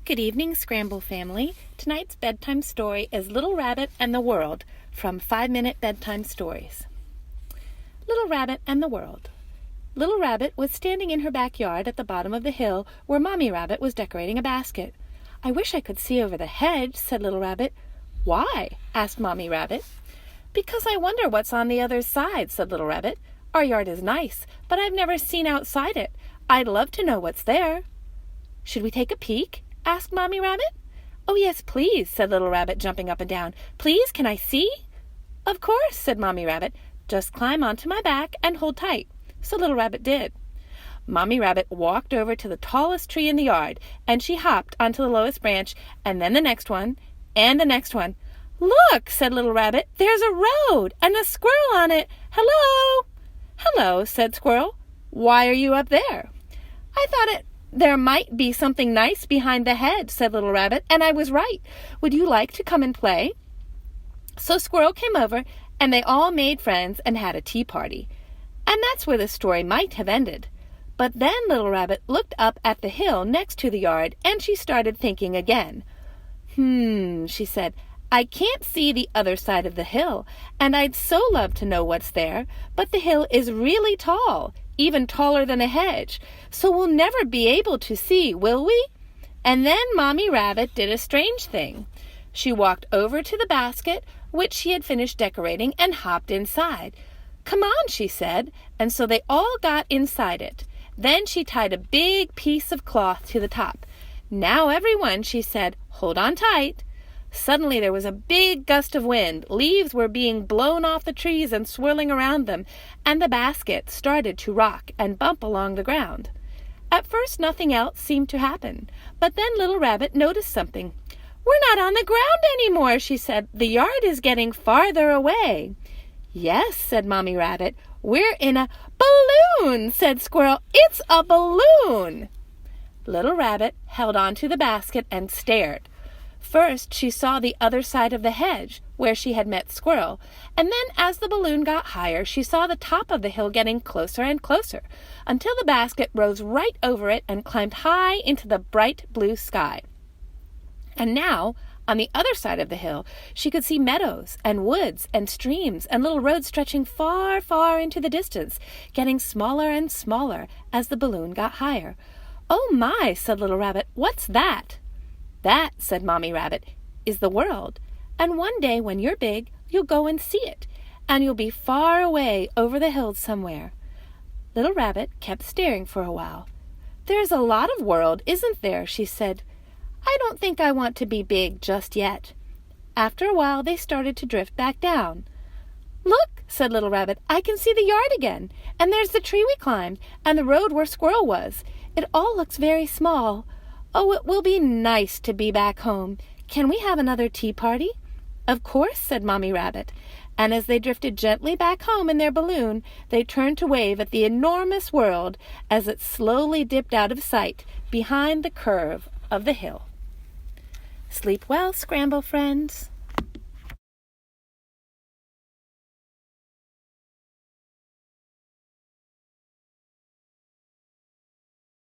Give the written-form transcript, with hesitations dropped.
Good evening, Scramble family. Tonight's bedtime story is Little Rabbit and the World from 5-Minute Bedtime Stories. Little Rabbit and the World. Little Rabbit was standing in her backyard at the bottom of the hill where Mommy Rabbit was decorating a basket. "I wish I could see over the hedge," said Little Rabbit. "Why?" asked Mommy Rabbit. "Because I wonder what's on the other side," said Little Rabbit. "Our yard is nice, but I've never seen outside it. I'd love to know what's there." "Should we take a peek?" asked Mommy Rabbit. "Oh, yes, please," said Little Rabbit, jumping up and down. "Please, can I see?" "Of course," said Mommy Rabbit. "Just climb onto my back and hold tight." So Little Rabbit did. Mommy Rabbit walked over to the tallest tree in the yard, and she hopped onto the lowest branch, and then the next one, and the next one. "Look," said Little Rabbit, "there's a road, and a squirrel on it. Hello!" "Hello," said Squirrel. "Why are you up there?" "I thought there might be something nice behind the hedge," said Little Rabbit, "and I was right. Would you like to come and play?" So Squirrel came over, and they all made friends and had a tea party. And that's where the story might have ended. But then Little Rabbit looked up at the hill next to the yard, and she started thinking again. She said, "I can't see the other side of the hill, and I'd so love to know what's there, but the hill is really tall, even taller than a hedge, so we'll never be able to see, will we?" And then Mommy Rabbit did a strange thing. She walked over to the basket, which she had finished decorating, and hopped inside. "Come on," she said, and so they all got inside it. Then she tied a big piece of cloth to the top. "Now, everyone," she said, "hold on tight." Suddenly there was a big gust of wind. Leaves were being blown off the trees and swirling around them, and the basket started to rock and bump along the ground. At first nothing else seemed to happen, but then Little Rabbit noticed something. "We're not on the ground anymore," she said. "The yard is getting farther away." "Yes," said Mommy Rabbit. "We're in a balloon," said Squirrel. "It's a balloon." Little Rabbit held on to the basket and stared. First, she saw the other side of the hedge, where she had met Squirrel, and then as the balloon got higher, she saw the top of the hill getting closer and closer, until the basket rose right over it and climbed high into the bright blue sky. And now, on the other side of the hill, she could see meadows and woods and streams and little roads stretching far, far into the distance, getting smaller and smaller as the balloon got higher. "Oh my," said Little Rabbit, "what's that?" "That," said Mommy Rabbit, "is the world, and one day when you're big, you'll go and see it, and you'll be far away over the hills somewhere." Little Rabbit kept staring for a while. "There's a lot of world, isn't there?" she said. "I don't think I want to be big just yet." After a while, they started to drift back down. "Look," said Little Rabbit, "I can see the yard again, and there's the tree we climbed, and the road where Squirrel was. It all looks very small. Oh, it will be nice to be back home. Can we have another tea party?" "Of course," said Mommy Rabbit. And as they drifted gently back home in their balloon, they turned to wave at the enormous world as it slowly dipped out of sight behind the curve of the hill. Sleep well, Scramble friends.